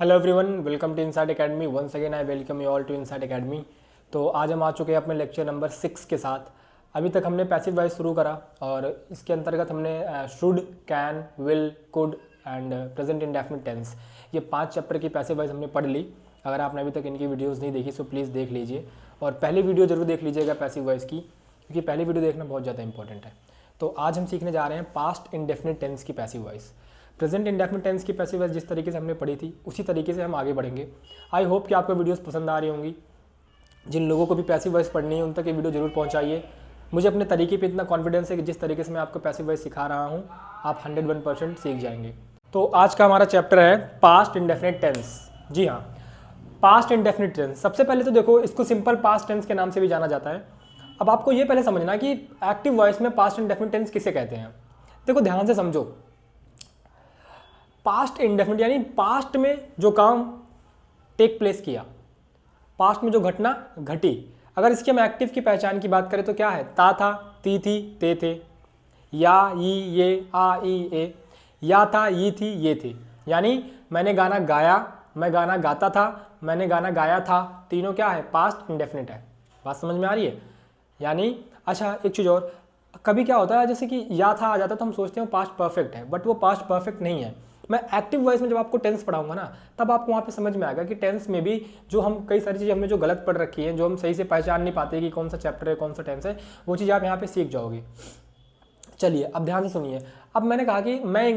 Hello everyone, welcome to inside academy. Once again I welcome you all to inside academy. तो आज हम आ चुके हैं अपने लेक्चर नंबर 6 के साथ। अभी तक हमने पैसिव वॉइस शुरू करा और इसके अंतर्गत हमने should, can, will, could and present indefinite tense, ये 5 चैप्टर की पैसिव वॉइस हमने पढ़ ली। अगर आपने अभी तक इनकी वीडियोज़ नहीं देखी तो प्लीज़ देख लीजिए और पहली वीडियो जरूर देख लीजिएगा पैसिव वॉइस की, क्योंकि पहली वीडियो देखना बहुत ज़्यादा इंपॉर्टेंट है। तो आज हम सीखने जा रहे हैं पास्ट इंडेफिनिट टेंस की passive voice. Present indefinite tense की पैसिव वॉइस जिस तरीके से हमने पढ़ी थी उसी तरीके से हम आगे बढ़ेंगे। आई होप कि आपको वीडियोस पसंद आ रही होंगी। जिन लोगों को भी पैसिव वॉइस पढ़नी है उन तक ये वीडियो जरूर पहुंचाइए। मुझे अपने तरीके पे इतना कॉन्फिडेंस है कि जिस तरीके से मैं आपको पैसिव वॉइस सिखा रहा हूँ आप 101% सीख जाएंगे। तो आज का हमारा चैप्टर है पास्ट इंडेफिनिट टेंस। जी हाँ, पास्ट इंडेफिनिट टेंस। सबसे पहले तो देखो, इसको सिंपल पास्ट टेंस के नाम से भी जाना जाता है। अब आपको ये पहले समझना कि एक्टिव वॉइस में पास्ट इंडेफिनिट टेंस किसे कहते हैं। देखो ध्यान से समझो, पास्ट इंडेफिनिट यानी पास्ट में जो काम टेक प्लेस किया, पास्ट में जो घटना घटी। अगर इसके हम एक्टिव की पहचान की बात करें तो क्या है? ता था, ती थी, ते थे, या, ई, ये, आ, ई, ए, या था, ई थी, ये थे। यानी मैंने गाना गाया, मैं गाना गाता था, मैंने गाना गाया था, तीनों क्या है? पास्ट इंडेफिनिट है। बात समझ में आ रही है? यानी अच्छा एक चीज़ और, कभी क्या होता है जैसे कि या था आ जाता तो हम सोचते हैं पास्ट परफेक्ट है, बट वो पास्ट परफेक्ट नहीं है। मैं एक्टिव वॉइस में जब आपको टेंस पढ़ाऊंगा ना तब आपको वहाँ पे समझ में आएगा कि टेंस में भी जो हम कई सारी चीज़ें हमने जो गलत पढ़ रखी हैं, जो हम सही से पहचान नहीं पाते कि कौन सा चैप्टर है कौन सा टेंस है, वो चीज़ आप यहाँ पे सीख जाओगे। चलिए अब ध्यान से सुनिए। अब मैंने कहा कि मैंने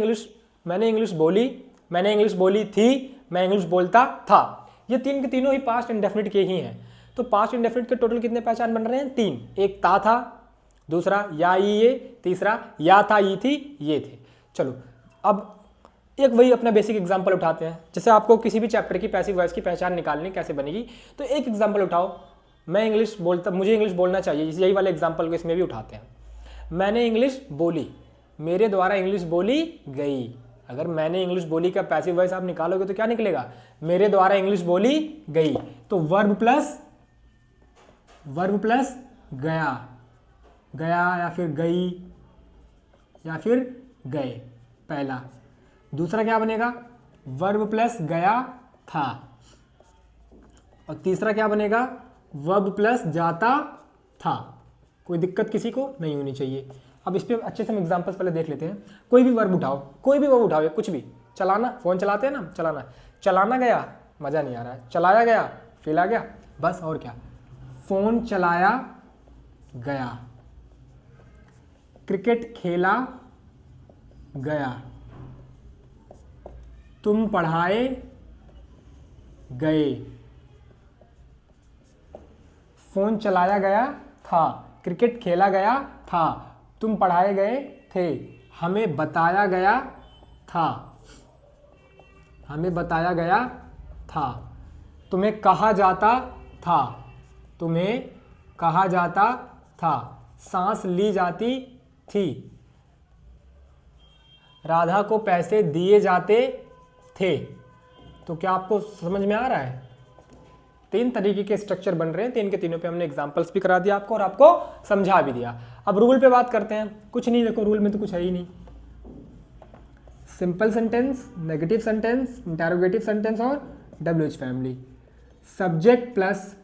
इंग्लिश बोली, मैंने इंग्लिश बोली थी, मैं इंग्लिश बोलता था। ये तीन के तीनों ही पास्ट इंडेफिनिट के ही हैं। तो पास्ट इंडेफिनिट के टोटल कितने पहचान बन रहे हैं? 3। एक ता था, दूसरा या, ई, ये, तीसरा या था, ई थी, ये थे। चलो अब एक वही अपना बेसिक एग्जांपल उठाते हैं। जैसे आपको किसी भी चैप्टर की पैसिव वॉइस की पहचान निकालनी कैसे बनेगी, तो एक एग्जांपल उठाओ। मैं इंग्लिश बोलता, मुझे इंग्लिश बोलना चाहिए, यही वाले एग्जांपल को इसमें भी उठाते हैं। मैंने इंग्लिश बोली, मेरे द्वारा इंग्लिश बोली गई। अगर मैंने इंग्लिश बोली का पैसिव वॉइस आप निकालोगे तो क्या निकलेगा? मेरे द्वारा इंग्लिश बोली गई। तो वर्ब प्लस गया, गया या फिर गई या फिर गए, पहला। दूसरा क्या बनेगा? वर्ब प्लस गया था। और तीसरा क्या बनेगा? वर्ब प्लस जाता था। कोई दिक्कत किसी को नहीं होनी चाहिए। अब इस पर अच्छे से हम एग्जांपल्स पहले देख लेते हैं। कोई भी वर्ब उठाओ, कोई भी वर्ब उठाओ, कुछ भी। चलाना, फोन चलाते हैं ना, चलाना। चलाना गया, मज़ा नहीं आ रहा है। चलाया गया, फील आ गया, बस। और क्या? फोन चलाया गया, क्रिकेट खेला गया, तुम पढ़ाए गए। फोन चलाया गया था, क्रिकेट खेला गया था, तुम पढ़ाए गए थे, हमें बताया गया था, हमें बताया गया था, तुम्हें कहा जाता था, तुम्हें कहा जाता था, सांस ली जाती थी, राधा को पैसे दिए जाते थे। तो क्या आपको समझ में आ रहा है? 3 तरीके के स्ट्रक्चर बन रहे हैं, 3 के तीनों पे हमने एग्जांपल्स भी करा दिया आपको और आपको समझा भी दिया। अब रूल पे बात करते हैं। कुछ नहीं, देखो रूल में तो कुछ है ही नहीं। Simple sentence, negative sentence, interrogative sentence और WH family. Subject plus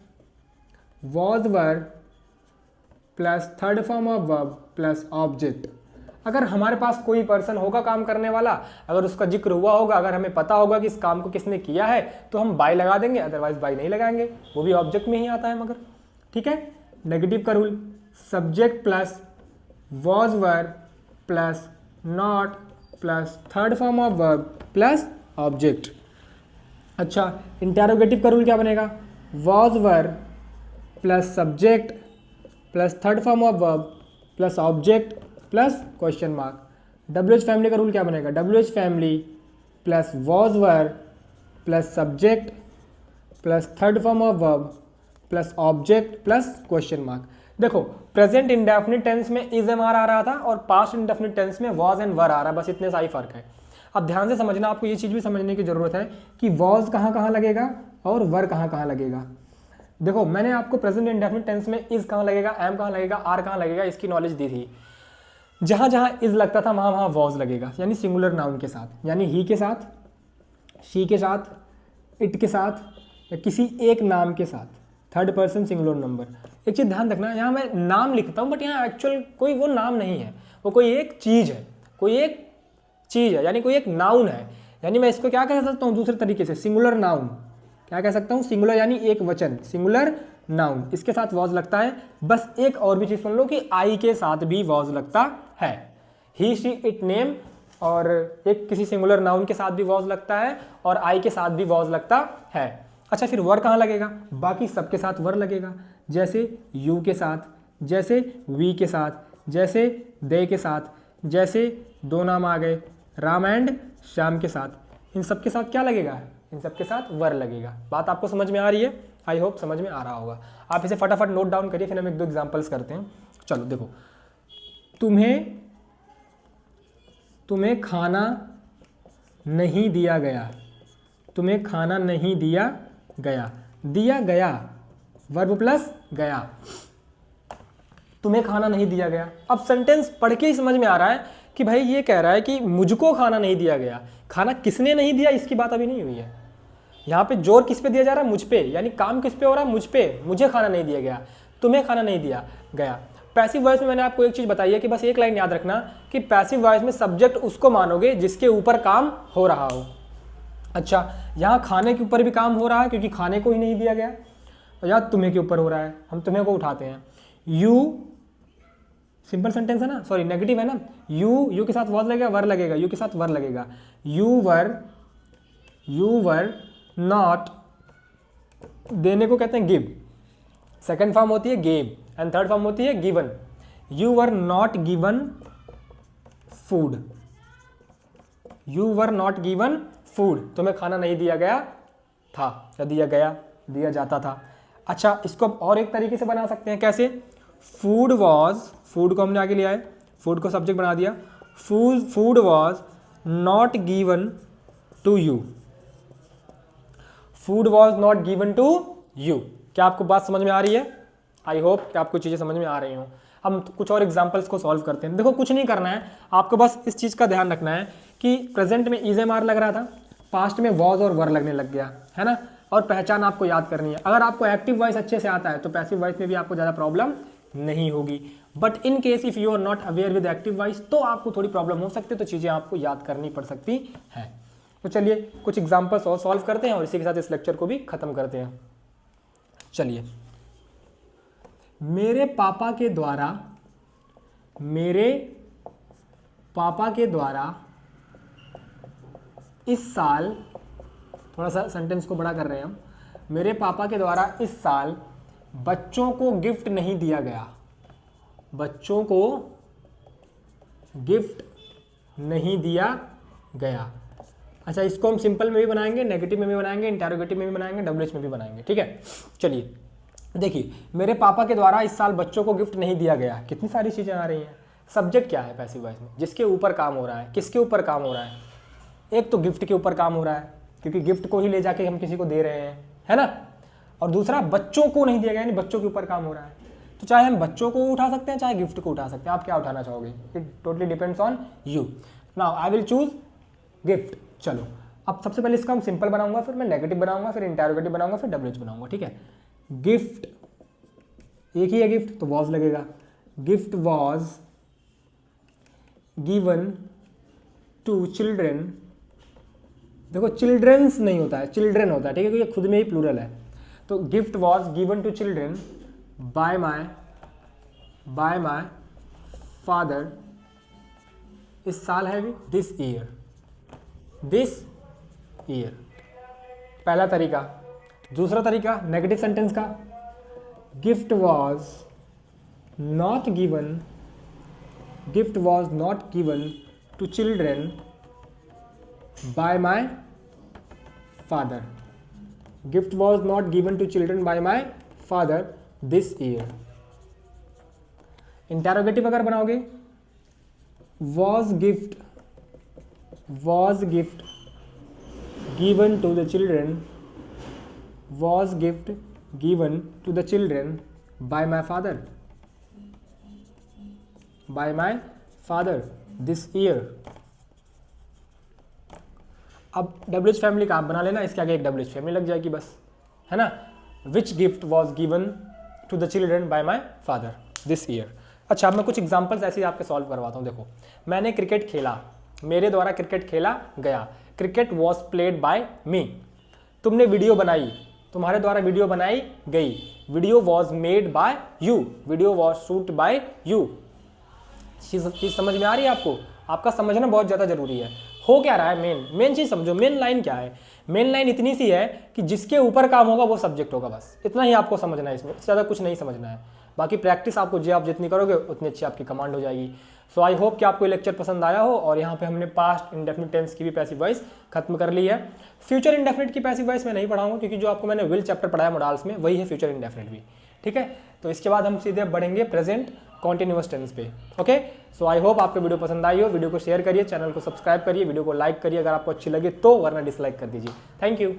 was verb plus third form of verb plus object. अगर हमारे पास कोई पर्सन होगा काम करने वाला, अगर उसका जिक्र हुआ होगा, अगर हमें पता होगा कि इस काम को किसने किया है, तो हम बाय लगा देंगे, अदरवाइज बाय नहीं लगाएंगे। वो भी ऑब्जेक्ट में ही आता है मगर, ठीक है। नेगेटिव का rule, subject plus was verb plus not plus third form of verb plus object. अच्छा, इंटरोगेटिव का रूल क्या बनेगा? Was verb plus subject plus third form of verb plus object plus question mark. WH family का rule क्या बनेगा? WH family plus was verb plus subject plus third form of verb plus object plus question mark. देखो present indefinite tense में is M R आ रहा था और past indefinite tense में was and वर आ रहा है, बस इतने सा ही फर्क है। अब ध्यान से समझना, आपको ये चीज़ भी समझने की जरूरत है कि वॉज कहाँ कहाँ लगेगा और वर कहाँ कहाँ लगेगा। देखो मैंने आपको प्रेजेंट इंडेफिनिट टेंस में इज कहाँ लगेगा, एम कहाँ लगेगा, आर कहाँ लगेगा, इसकी नॉलेज दी थी। जहाँ जहाँ इज लगता था वहाँ वहाँ वॉज लगेगा, यानी सिंगुलर नाउन के साथ, यानी ही के साथ, शी के साथ, इट के साथ या किसी एक नाम के साथ, थर्ड पर्सन सिंगुलर नंबर। एक चीज़ ध्यान रखना, यहाँ मैं नाम लिखता हूँ बट यहाँ एक्चुअल कोई वो नाम नहीं है, वो कोई एक चीज़ है, कोई एक चीज़ है, यानी कोई एक नाउन है। यानी मैं इसको क्या कह सकता हूँ दूसरे तरीके से, सिंगुलर नाउन। क्या कह सकता हूँ? सिंगुलर यानी एक वचन, सिंगुलर नाउन। इसके साथ वॉज लगता है। बस एक और भी चीज़ सुन लो कि आई के साथ भी वॉज लगता है। ही शी इट नेम, और एक किसी सिंगुलर नाउन के साथ भी वॉज लगता है और आई के साथ भी वॉज लगता है। अच्छा, फिर वर कहाँ लगेगा? बाकी सबके साथ वर लगेगा, जैसे यू के साथ, जैसे वी के साथ, जैसे दे के साथ, जैसे दो नाम आ गए राम एंड श्याम के साथ। इन सब के साथ क्या लगेगा? इन सब के साथ वर लगेगा। बात आपको समझ में आ रही है? आई होप समझ में आ रहा होगा। आप इसे फटाफट नोट डाउन करिए, फिर हम एक दो एग्जांपल्स करते हैं। चलो देखो, तुम्हें खाना नहीं दिया गया, तुम्हें खाना नहीं दिया गया, दिया गया वर्ब प्लस गया, तुम्हें खाना नहीं दिया गया। अब सेंटेंस पढ़ के ही समझ में आ रहा है कि भाई ये कह रहा है कि मुझको खाना नहीं दिया गया। खाना किसने नहीं दिया इसकी बात अभी नहीं हुई है। यहाँ पे जोर किस पे दिया जा रहा है? मुझ पे, यानी काम किस पे हो रहा है? मुझ पे। मुझे खाना नहीं दिया गया, तुम्हें खाना नहीं दिया गया। पैसिव वॉइस में मैंने आपको एक चीज़ बताई है कि बस एक लाइन याद रखना कि पैसिव वॉइस में सब्जेक्ट उसको मानोगे जिसके ऊपर काम हो रहा हो। अच्छा, यहाँ खाने के ऊपर भी काम हो रहा है क्योंकि खाने को ही नहीं दिया गया, और यहाँ तुम्हें के ऊपर हो रहा है, हम तुम्हें को उठाते हैं। यू सिंपल सेंटेंस है ना, सॉरी नेगेटिव है ना। यू के साथ वॉज लगेगा, वर लगेगा, यू के साथ वर लगेगा। यू वर नॉट, देने को कहते हैं गिव, सेकंड फॉर्म होती है गेव एंड थर्ड फॉर्म होती है given. You were not given food, you were not given food, तुम्हें खाना नहीं दिया गया था या दिया गया, दिया जाता था। अच्छा, इसको और एक तरीके से बना सकते हैं। कैसे? फूड वॉज, फूड को हमने आगे लिया है, फूड को सब्जेक्ट बना दिया। Food was not given to you, food was not given to you. क्या आपको बात समझ में आ रही है? आई होप कि आपको चीज़ें समझ में आ रही हों। हम कुछ और एग्जांपल्स को सॉल्व करते हैं। देखो, कुछ नहीं करना है आपको, बस इस चीज़ का ध्यान रखना है कि प्रेजेंट में इज एम आर लग रहा था, पास्ट में वॉज और वर लगने लग गया है ना, और पहचान आपको याद करनी है। अगर आपको एक्टिव वॉइस अच्छे से आता है तो पैसिव वॉइस में भी आपको ज़्यादा प्रॉब्लम नहीं होगी। But in case if you are not aware with active voice तो आपको थोड़ी प्रॉब्लम हो सकती है, तो चीज़ें आपको याद करनी पड़ सकती हैं। तो चलिए कुछ एग्जाम्पल्स और सॉल्व करते हैं और इसी के साथ इस लेक्चर को भी ख़त्म करते हैं। चलिए, मेरे पापा के द्वारा इस साल, थोड़ा सा सेंटेंस को बड़ा कर रहे हैं हम, मेरे पापा के द्वारा इस साल बच्चों को गिफ्ट नहीं दिया गया, बच्चों को गिफ्ट नहीं दिया गया। अच्छा, इसको हम सिंपल में भी बनाएंगे, नेगेटिव में भी बनाएंगे, इंटरोगेटिव में भी बनाएंगे, डब्ल्यूएच में भी बनाएंगे। ठीक है, चलिए देखिए, मेरे पापा के द्वारा इस साल बच्चों को गिफ्ट नहीं दिया गया। कितनी सारी चीज़ें आ रही हैं। सब्जेक्ट क्या है पैसिव वॉइस में? जिसके ऊपर काम हो रहा है। किसके ऊपर काम हो रहा है? एक तो गिफ्ट के ऊपर काम हो रहा है क्योंकि गिफ्ट को ही ले जाके हम किसी को दे रहे हैं, है ना। और दूसरा, बच्चों को नहीं दिया गया, यानी बच्चों के ऊपर काम हो रहा है। तो चाहे हम बच्चों को उठा सकते हैं, चाहे गिफ्ट को उठा सकते हैं। आप क्या उठाना चाहोगे? It totally depends on you. Now I will choose gift. चलो, अब सबसे पहले इसका हम सिंपल बनाऊंगा, फिर मैं नेगेटिव बनाऊंगा, फिर इंटरोगेटिव बनाऊंगा, फिर डब्ल्यूएच बनाऊंगा। ठीक है, गिफ्ट एक ही है, गिफ्ट तो वॉज लगेगा। Gift was given to children. देखो, चिल्ड्रेंस नहीं होता है, चिल्ड्रेन होता है, ठीक है, क्योंकि खुद में ही प्लूरल है। तो gift was given to children by my father. इस साल है भी दिस ईयर। पहला तरीका। दूसरा तरीका नेगेटिव सेंटेंस का, gift was not given to children by my father. Gift was not given to children by my father this year. Interrogative अगर बनाओगे, was gift given to the children, was gift given to the children by my father this year. अब WH family का आप बना लेना, इसके आगे एक WH फैमिली लग जाएगी बस, है ना। Which gift was given to the children by my father this year. अच्छा, अब मैं कुछ एग्जाम्पल्स ऐसे ही आपके सॉल्व करवाता हूँ। देखो, मैंने क्रिकेट खेला, मेरे द्वारा क्रिकेट खेला गया, cricket was played by me. तुमने वीडियो बनाई, तुम्हारे द्वारा वीडियो बनाई गई, video was made by you, video was shoot by you. चीज़ समझ में आ रही है आपको? आपका समझना बहुत ज़्यादा जरूरी है। हो क्या रहा है, मेन चीज़ समझो। मेन लाइन क्या है? मेन लाइन इतनी सी है कि जिसके ऊपर काम होगा वो सब्जेक्ट होगा, बस इतना ही आपको समझना है, इसमें ज़्यादा कुछ नहीं समझना है। बाकी प्रैक्टिस आपको आप जितनी करोगे उतनी अच्छी आपकी कमांड हो जाएगी। सो आई होप कि आपको ये लेक्चर पसंद आया हो। और यहाँ पे हमने पास्ट इंडेफिनिट टेंस की भी पैसिव वॉइस खत्म कर ली है। फ्यूचर इंडेफिनिट की पैसिव वॉइस मैं नहीं पढ़ाऊंगा, क्योंकि जो आपको मैंने विल चैप्टर पढ़ाया मोडाल्स में वही है फ्यूचर इंडेफिनिट भी, ठीक है। तो इसके बाद हम सीधे बढ़ेंगे प्रेजेंट कॉन्टिन्यूअस टेंस पे। ओके, सो आई होप आपको वीडियो पसंद आई हो। वीडियो को शेयर करिए, चैनल को सब्सक्राइब करिए, वीडियो को लाइक करिए अगर आपको अच्छी लगे तो, वरना डिसलाइक कर दीजिए। Thank you.